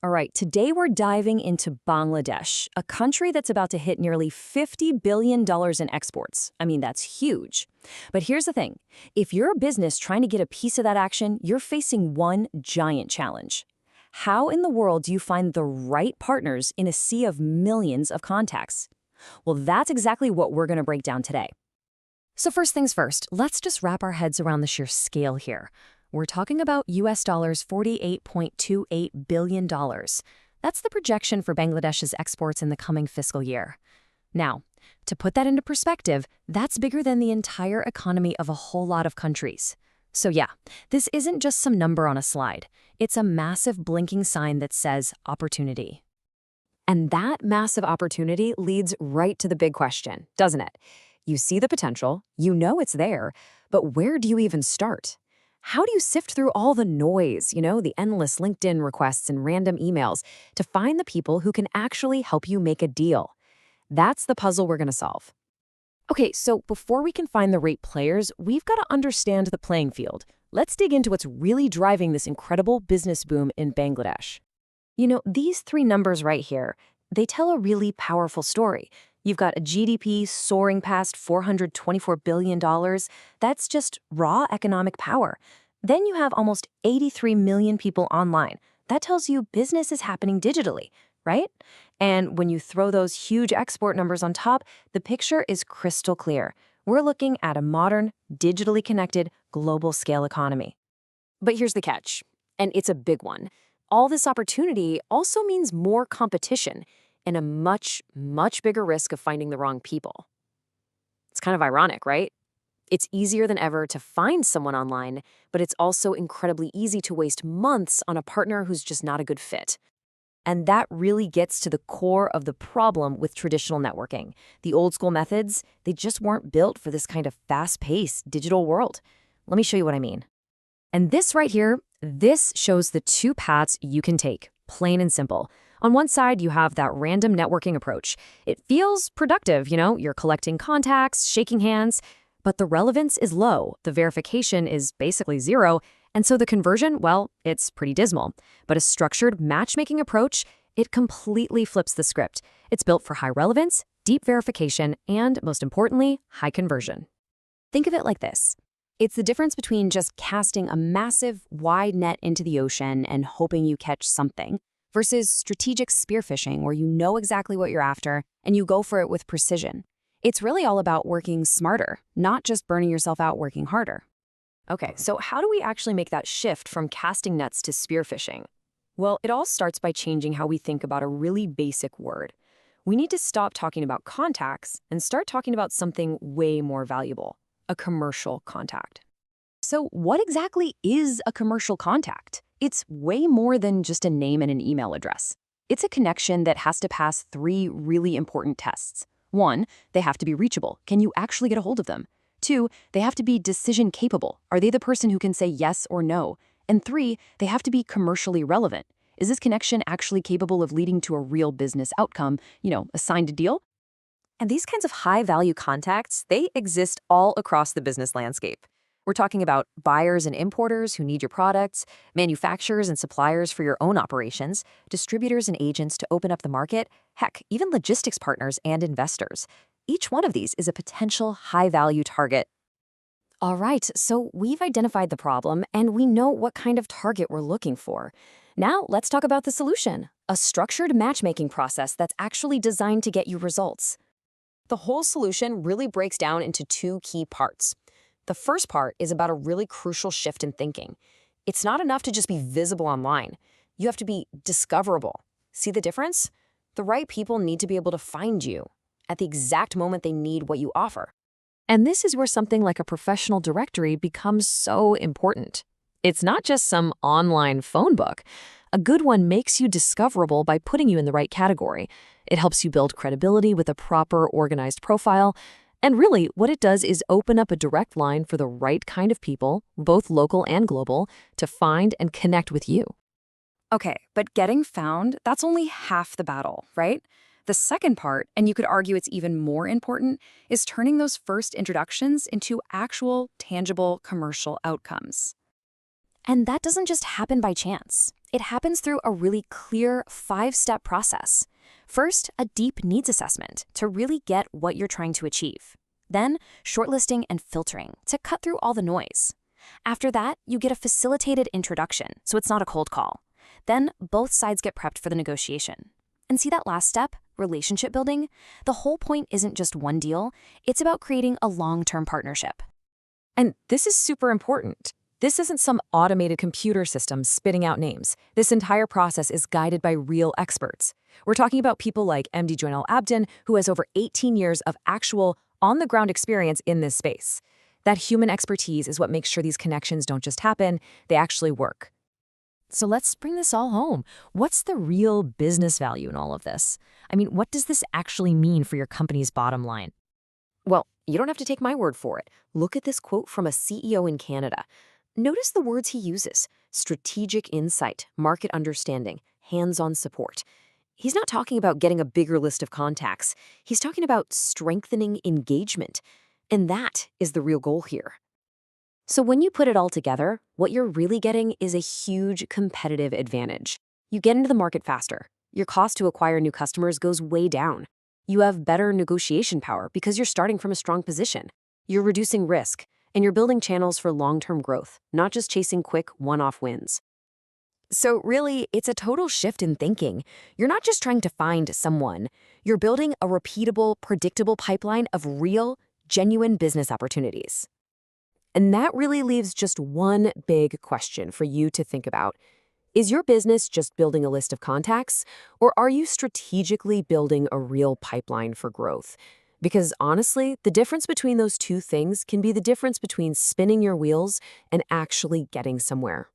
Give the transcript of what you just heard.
All right, today we're diving into Bangladesh, a country that's about to hit nearly $50 billion in exports. I mean, that's huge. But here's the thing. If you're a business trying to get a piece of that action, you're facing one giant challenge. How in the world do you find the right partners in a sea of millions of contacts? Well, that's exactly what we're going to break down today. So first things first, let's just wrap our heads around the sheer scale here. We're talking about US dollars $48.28 billion. That's the projection for Bangladesh's exports in the coming fiscal year. Now, to put that into perspective, that's bigger than the entire economy of a whole lot of countries. So yeah, this isn't just some number on a slide. It's a massive blinking sign that says opportunity. And that massive opportunity leads right to the big question, doesn't it? You see the potential, you know it's there, but where do you even start? How do you sift through all the noise, the endless LinkedIn requests and random emails, to find the people who can actually help you make a deal? That's the puzzle we're going to solve. Okay, so before we can find the right players, we've got to understand the playing field. Let's dig into what's really driving this incredible business boom in Bangladesh. These three numbers right here, they tell a really powerful story. You've got a GDP soaring past $424 billion. That's just raw economic power. Then you have almost 83 million people online. That tells you business is happening digitally, right? And when you throw those huge export numbers on top, the picture is crystal clear. We're looking at a modern, digitally connected, global-scale economy. But here's the catch, and it's a big one. All this opportunity also means more competition and a much, much bigger risk of finding the wrong people. It's kind of ironic, right? It's easier than ever to find someone online, but it's also incredibly easy to waste months on a partner who's just not a good fit. And that really gets to the core of the problem with traditional networking. The old school methods, they just weren't built for this kind of fast-paced digital world. Let me show you what I mean. And this right here, this shows the two paths you can take, plain and simple. On one side, you have that random networking approach. It feels productive, you're collecting contacts, shaking hands, but the relevance is low, the verification is basically zero, and so the conversion, well, it's pretty dismal. But a structured matchmaking approach, it completely flips the script. It's built for high relevance, deep verification, and most importantly, high conversion. Think of it like this. It's the difference between just casting a massive, wide net into the ocean and hoping you catch something, versus strategic spearfishing where you know exactly what you're after and you go for it with precision. It's really all about working smarter, not just burning yourself out working harder. Okay, so how do we actually make that shift from casting nets to spearfishing? Well, it all starts by changing how we think about a really basic word. We need to stop talking about contacts and start talking about something way more valuable, a commercial contact. So what exactly is a commercial contact? It's way more than just a name and an email address. It's a connection that has to pass three really important tests. 1, they have to be reachable. Can you actually get a hold of them? 2, they have to be decision capable. Are they the person who can say yes or no? And 3, they have to be commercially relevant. Is this connection actually capable of leading to a real business outcome, a signed deal? And these kinds of high-value contacts, they exist all across the business landscape. We're talking about buyers and importers who need your products, manufacturers and suppliers for your own operations, distributors and agents to open up the market, heck, even logistics partners and investors. Each one of these is a potential high-value target. All right, so we've identified the problem and we know what kind of target we're looking for. Now let's talk about the solution, a structured matchmaking process that's actually designed to get you results. The whole solution really breaks down into two key parts. The first part is about a really crucial shift in thinking. It's not enough to just be visible online. You have to be discoverable. See the difference? The right people need to be able to find you at the exact moment they need what you offer. And this is where something like a professional directory becomes so important. It's not just some online phone book. A good one makes you discoverable by putting you in the right category. It helps you build credibility with a proper, organized profile. And really, what it does is open up a direct line for the right kind of people, both local and global, to find and connect with you. Okay, but getting found, that's only half the battle, right? The second part, and you could argue it's even more important, is turning those first introductions into actual, tangible commercial outcomes. And that doesn't just happen by chance. It happens through a really clear 5-step process. First, a deep needs assessment to really get what you're trying to achieve. Then, shortlisting and filtering to cut through all the noise. After that, you get a facilitated introduction, so it's not a cold call. Then, both sides get prepped for the negotiation. And see that last step, relationship building? The whole point isn't just one deal, it's about creating a long-term partnership. And this is super important. This isn't some automated computer system spitting out names. This entire process is guided by real experts. We're talking about people like MD Joynal Abdin, who has over 18 years of actual, on-the-ground experience in this space. That human expertise is what makes sure these connections don't just happen, they actually work. So let's bring this all home. What's the real business value in all of this? I mean, what does this actually mean for your company's bottom line? Well, you don't have to take my word for it. Look at this quote from a CEO in Canada. Notice the words he uses: strategic insight, market understanding, hands-on support. He's not talking about getting a bigger list of contacts. He's talking about strengthening engagement. And that is the real goal here. So when you put it all together, what you're really getting is a huge competitive advantage. You get into the market faster. Your cost to acquire new customers goes way down. You have better negotiation power because you're starting from a strong position. You're reducing risk, and you're building channels for long-term growth, not just chasing quick one-off wins. So really, it's a total shift in thinking. You're not just trying to find someone. You're building a repeatable, predictable pipeline of real, genuine business opportunities. And that really leaves just one big question for you to think about. Is your business just building a list of contacts, or are you strategically building a real pipeline for growth? Because honestly, the difference between those two things can be the difference between spinning your wheels and actually getting somewhere.